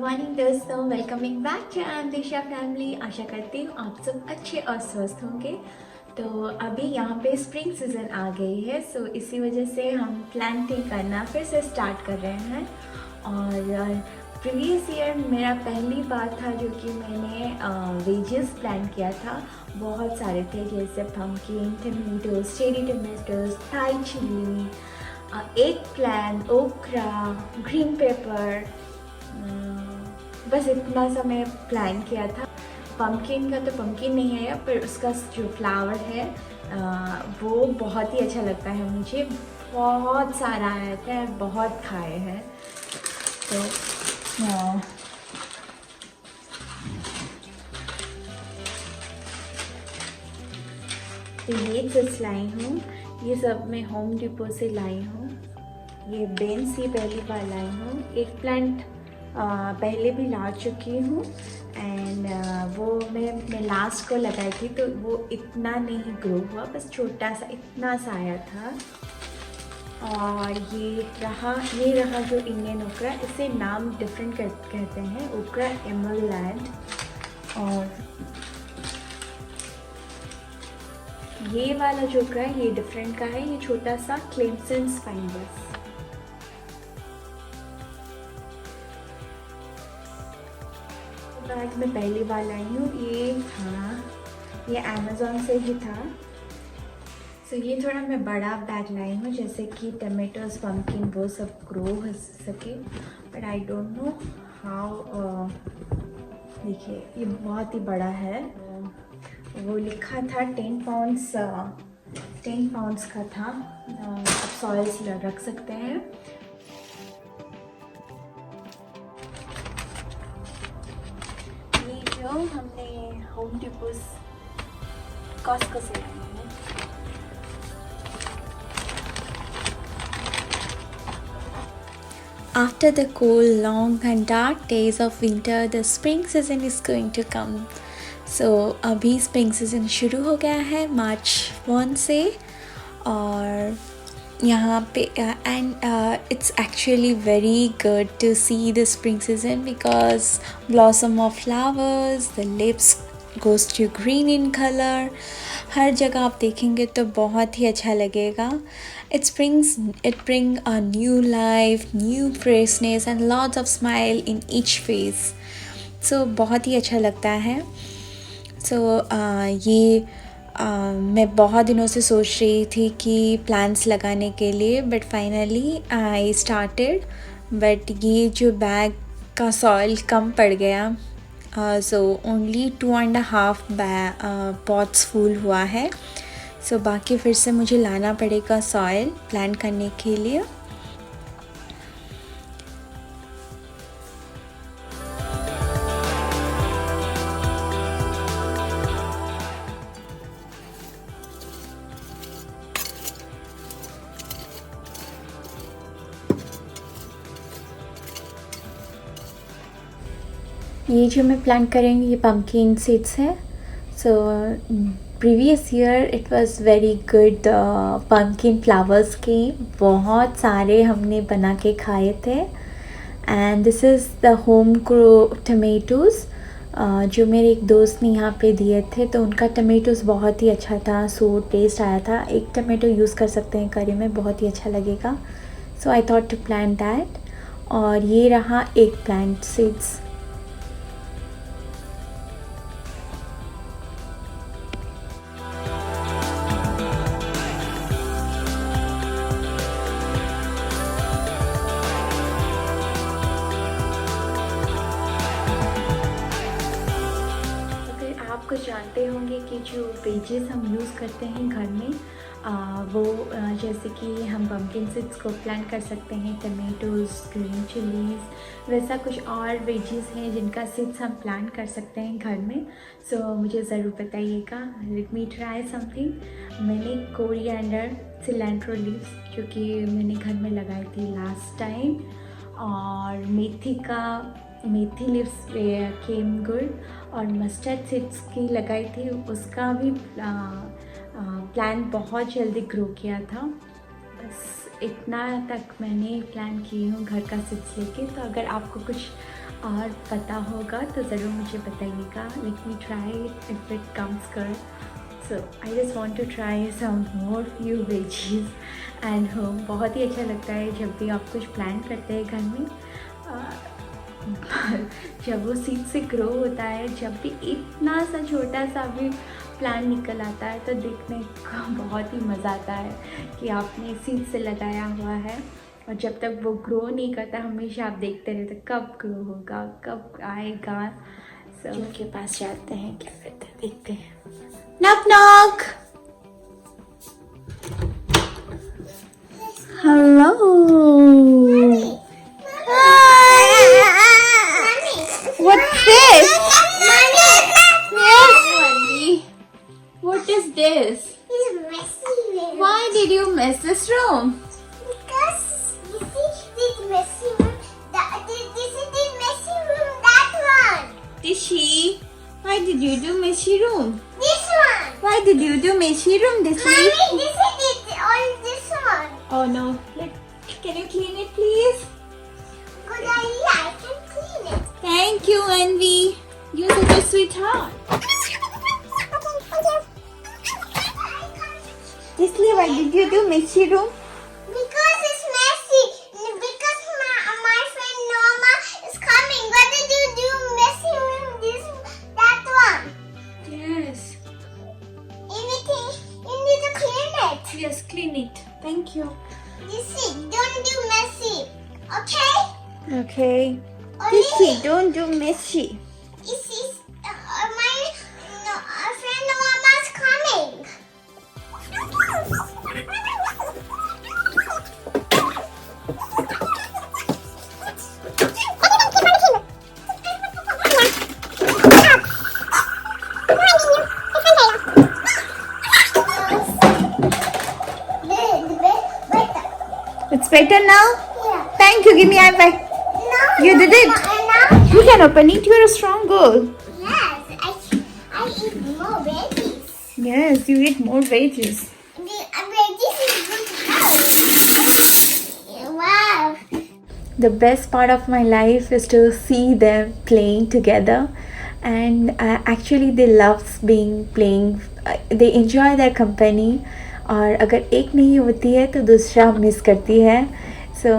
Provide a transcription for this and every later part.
Morning दोस्तों, welcoming back to Disha family. आशा करती हूँ आप सब अच्छे और स्वस्थ होंगे। तो अभी यहाँ पे स्प्रिंग सीज़न आ गई है, सो इसी वजह से हम प्लांटिंग करना फिर से स्टार्ट कर रहे हैं। और प्रीवियस ईयर मेरा पहली बार था जो कि मैंने वेजेस प्लांट किया था। बहुत सारे थे, जैसे pumpkin, tomatoes, cherry tomatoes, Thai chilli, eggplant, okra, green pepper. बस इतना सा मैं प्लान किया था। पम्पकिन का तो पम्पकिन नहीं है, पर उसका जो फ्लावर है वो बहुत ही अच्छा लगता है मुझे। बहुत सारा आया था, बहुत खाए हैं। तो ये चिप्स लाई हूँ, ये सब मैं होम डिपो से लाई हूँ। ये बेन्स ही पहली बार लाई हूँ। एक प्लांट पहले भी ला चुकी हूँ एंड वो मैं लास्ट को लगाई थी, तो वो इतना नहीं ग्रो हुआ, बस छोटा सा इतना सा आया था। और ये रहा जो इंडियन ओकरा। इसे नाम डिफरेंट कहते हैं, ओकरा एमरलैंड। और ये वाला जो ओकरा है ये डिफरेंट का है, ये छोटा सा क्लेम्सन स्पाइनस। आज मैं पहली बार लाई हूँ, ये अमेज़ॉन से ही था। सो ये थोड़ा मैं बड़ा बैग लाई हूँ, जैसे कि टमेटोज, पम्पकिन वो सब ग्रो हो सके। But I don't know how. देखिए ये बहुत ही बड़ा है। वो लिखा था 10 पाउंड्स का था। आप सॉइल्स रख सकते हैं। जो हमने होम डिपो कॉस्को से लाए हैं। After the cold, long and dark days of winter, the spring season is going to come. So अभी spring season शुरू हो गया है मार्च 1 से। और यहाँ पे and it's actually very good to see the spring season because blossom of flowers, the leaves goes to green in color. हर जगह आप देखेंगे तो बहुत ही अच्छा लगेगा। It brings a new life, new freshness and lots of smile in each face. So बहुत ही अच्छा लगता है। So ये मैं बहुत दिनों से सोच रही थी कि प्लांट्स लगाने के लिए, but finally I started. But ये जो बैग का सॉइल कम पड़ गया, सो ओनली 2.5 पॉट्स फुल हुआ है। सो बाकी फिर से मुझे लाना पड़ेगा सॉइल प्लांट करने के लिए। ये जो मैं प्लांट करेंगे ये पम्पकिन सीड्स है। So previous year it was very good. Pumpkin flowers के बहुत सारे हमने बना के खाए थे। And this is the home grow tomatoes जो मेरे एक दोस्त ने यहाँ पे दिए थे, तो उनका टमेटोज़ बहुत ही अच्छा था, सो टेस्ट आया था। एक टमेटो यूज़ कर सकते हैं करी में, बहुत ही अच्छा लगेगा। So I thought to plant that. और ये रहा एक प्लांट सीड्स। आपको जानते होंगे कि जो वेजेस हम यूज़ करते हैं घर में, वो जैसे कि हम पम्पकिन सीड्स को प्लांट कर सकते हैं, टमेटोज़, ग्रीन चिलीज़, वैसा कुछ और वेजेस हैं जिनका सीड्स हम प्लांट कर सकते हैं घर में। सो मुझे ज़रूर बताइएगा। Let me try something. मैंने कोरिएंडर, सिलेंट्रो लीव्स जो कि मैंने घर में लगाई थी लास्ट टाइम, और मेथी लीव्स केम गुड, और मस्टर्ड सीड्स की लगाई थी, उसका भी प्लांट बहुत जल्दी ग्रो किया था। बस इतना तक मैंने प्लान की हूँ घर का सीड्स लेके। तो अगर आपको कुछ और पता होगा तो ज़रूर मुझे बताइएगा. Let me try if it comes good. So I just want to try some more few veggies and home. बहुत ही अच्छा लगता है जब भी आप कुछ प्लान करते हैं घर में. जब वो सीड से ग्रो होता है, जब भी इतना सा छोटा सा भी प्लान निकल आता है तो देखने का बहुत ही मज़ा आता है कि आपने सीड से लगाया हुआ है. और जब तक वो ग्रो नहीं करता हमेशा आप देखते रहते कब ग्रो होगा, कब आएगा. सब उनके पास जाते हैं, क्या करते हैं देखते हैं. Knock knock. Hello. What's this? Yes, Wendy. What is this? It's messy room. Why did you mess this room? Because you see this messy room. This is the messy room. That one. Tishy, why did you do messy room? This one. Why did you do messy room, Tishy? Mommy, this is it. All this one. Oh no. Can you clean it, please? Good idea. I can clean it. Thank you, Envy. You're such a sweetheart. Tishy, why did you do messy room? Because it's messy. Because my friend Norma is coming. What did you do? Messy room. That one. Yes. Anything. You need to clean it. Yes, clean it. Thank you. You see, don't do messy. Okay? Okay. Only Tishy, don't do messy. my friend Norma's coming. It's better now? Yeah. Thank you. Give me high five. Now You did it. And You can open it. You're a strong girl. now, yes, I eat more veggies. Yes, you eat more veggies. The veggies is good health. Wow. The best part of my life is to see them playing together, and actually they love being playing. They enjoy their company. और अगर एक नहीं होती है तो दूसरा miss करती है. So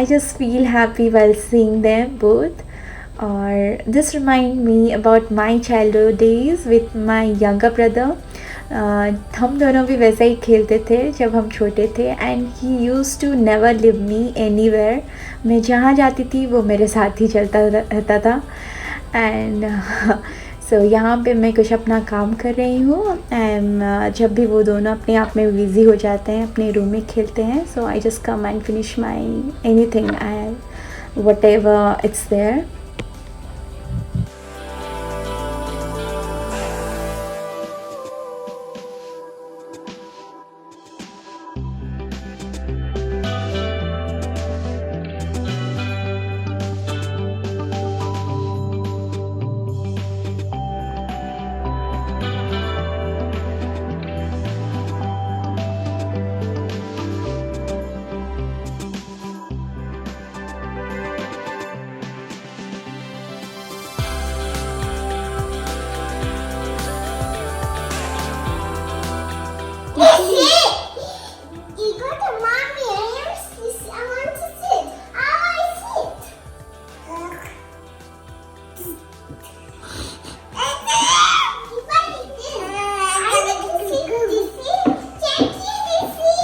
I just feel happy while seeing them both. और this remind me about my childhood days with my younger brother. हम दोनों भी वैसा ही खेलते थे जब हम छोटे थे. And he used to never leave me anywhere. मैं जहाँ जाती थी वो मेरे साथ ही चलता रहता था. एंड सो यहाँ पे मैं कुछ अपना काम कर रही हूँ. एंड जब भी वो दोनों अपने आप में बिज़ी हो जाते हैं, अपने रूम में खेलते हैं, so I just come and finish my anything I whatever it's there. You go to mommy. I want to sit. How I sit? I want to sit. You see? Jackie, you see?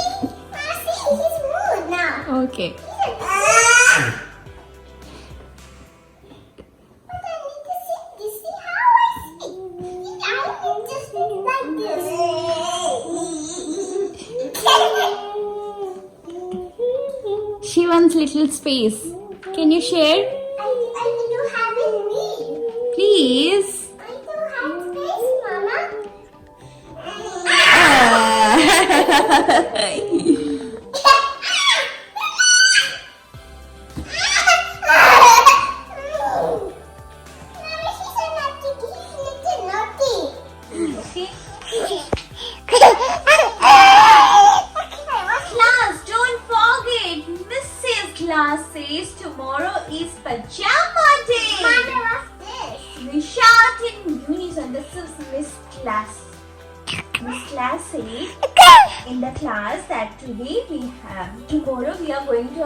Marcy, he's moved now. Okay. But I need to sit. You see how I sit? I need to sit like this. She wants little space. Can you share? I do have it me. Please. I do have space, Mama. Mommy, he's a naughty. He's little naughty. Class, don't forget. Mrs. Class says tomorrow is is Miss Lassie in the class that tomorrow we are going to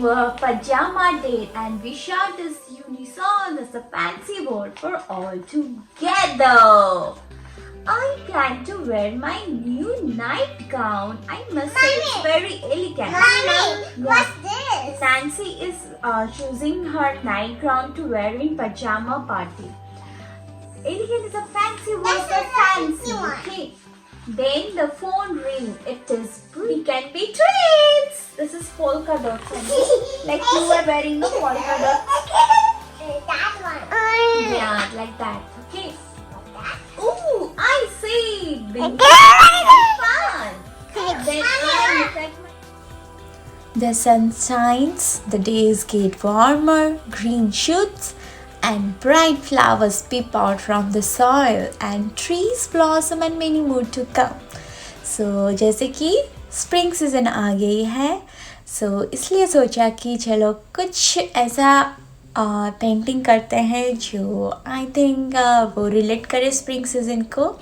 a pajama date, and we shot this unison as a fancy word for all together. I plan to wear my new nightgown. I must say it's very elegant. Mommy, what's this? Nancy is choosing her nightgown to wear in pajama party. Elegant is a fancy word for fancy. Okay. Then the phone ring. It is we can be twins. This is polka dots. Like you were wearing the polka dots. That one. Yeah, like that. Okay. Ooh, I see. Fun. Then I look at the sun shines, the days get warmer, green shoots and bright flowers peep out from the soil and trees blossom and many more to come. So जैसे कि spring season आ गई है, so इसलिए सोचा कि चलो कुछ ऐसा पेंटिंग करते हैं जो आई थिंक वो रिलेट करे स्प्रिंग सीजन को.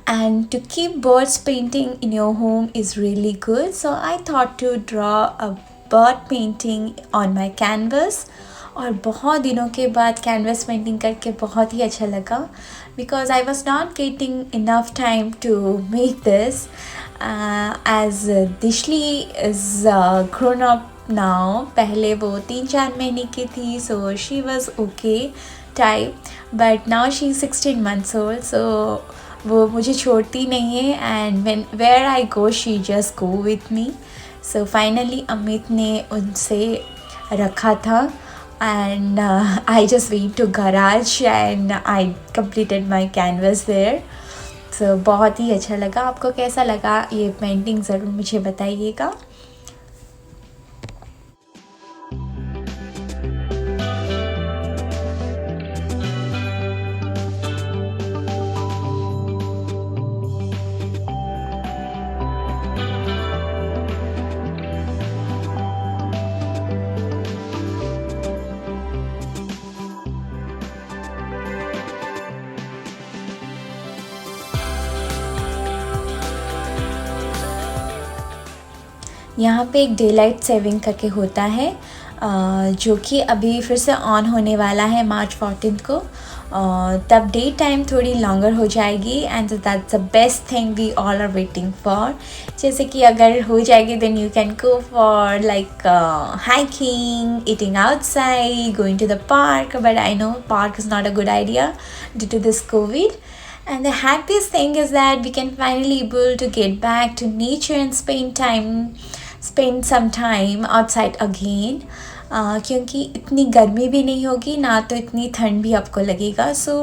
And to keep birds painting in your home is really good. So I thought to draw a bird painting on my canvas. और बहुत दिनों के बाद कैनवस पेंटिंग करके बहुत ही अच्छा लगा because I was not getting enough time to make this as Dishli is grown up now. पहले वो 3-4 महीने की थी, so she was okay type, but now she's 16 months old, so वो मुझे छोड़ती नहीं है and where I go she just go with me. So finally Amit ने उनसे रखा था and I just went to garage and I completed my canvas there. So बहुत ही अच्छा लगा. आपको कैसा लगा ये पेंटिंग ज़रूर मुझे बताइएगा. यहाँ पे एक डे लाइट सेविंग करके होता है जो कि अभी फिर से ऑन होने वाला है मार्च 14 को. तब डे टाइम थोड़ी लॉन्गर हो जाएगी and that's the best thing we all are waiting for. जैसे कि अगर हो जाएगी then you can go for like hiking, eating outside, going to the park, but I know park is not a good idea due to this Covid. And the happiest thing is that we can finally able to get back to nature and spend some time outside again. क्योंकि इतनी गर्मी भी नहीं होगी ना तो इतनी ठंड भी आपको लगेगा. So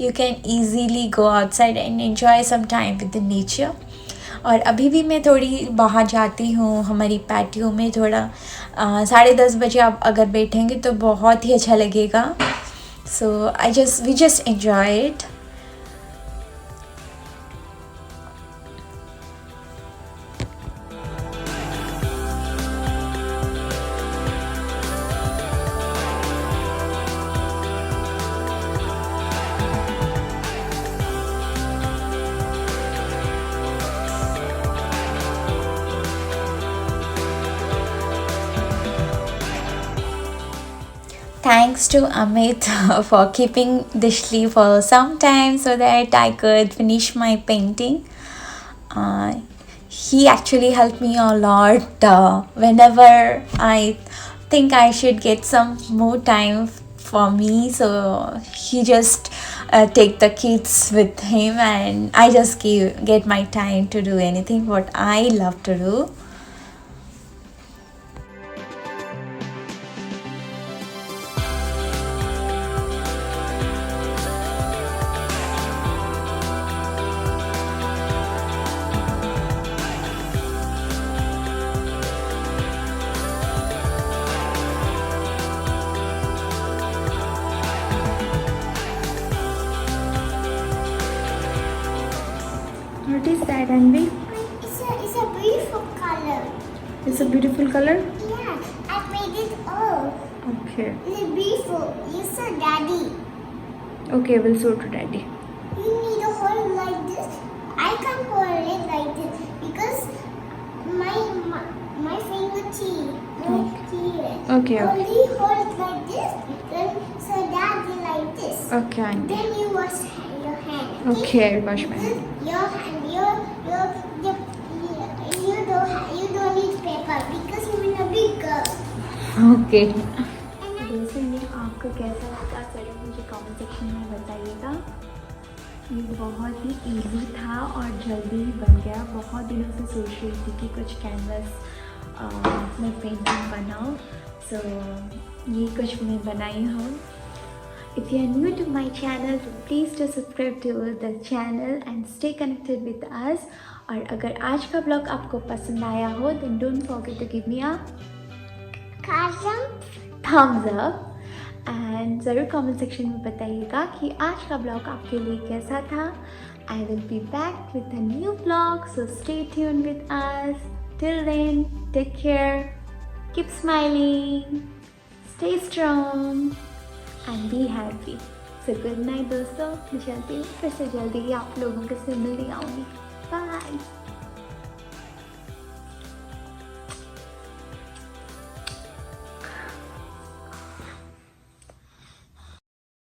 you can easily go outside and enjoy some time with the nature. और अभी भी मैं थोड़ी बाहर जाती हूँ हमारी पैटियो में. थोड़ा 10:30 बजे आप अगर बैठेंगे तो बहुत ही अच्छा लगेगा. So we just enjoy it. Thanks to Amit for keeping Dishli for some time so that I could finish my painting. He actually helped me a lot whenever I think I should get some more time for me. So he just take the kids with him and I just get my time to do anything what I love to do. What is that, Anvi? It's a beautiful color. It's a beautiful color? Yeah, I made it all. Okay. It's beautiful. You saw Daddy. Okay, we'll show to Daddy. You need a I can't hold it like this because my finger here. Okay, okay. Only hold like this, then so daddy like this. Okay, auntie. Then you wash your hand. Okay, I'll wash my hand. Your hand, you don't need paper because you're a big girl. Okay. Recipe आपको कैसा लगा ज़रूर मुझे comment section में बताइएगा। ये बहुत ही easy था और जल्दी ही बन गया। बहुत दिनों से सोच रही थी कि कुछ कैनवस में पेंटिंग बनाऊँ, सो ये कुछ मैं बनाई हूँ। If you are new to my channel, तो please do subscribe to the channel and stay connected with us. और अगर आज का ब्लॉग आपको पसंद आया हो, then don't forget to give me a thumbs up and ज़रूर comment section में बताइएगा कि आज का ब्लॉग आपके लिए कैसा था। I will be back with a new vlog, so stay tuned with us. Till then, take care, keep smiling, stay strong and be happy. So good night दोस्तों, मैं चलती हूँ, फिर से जल्दी ही आप लोगों के से मिलने आऊँगी। Bye.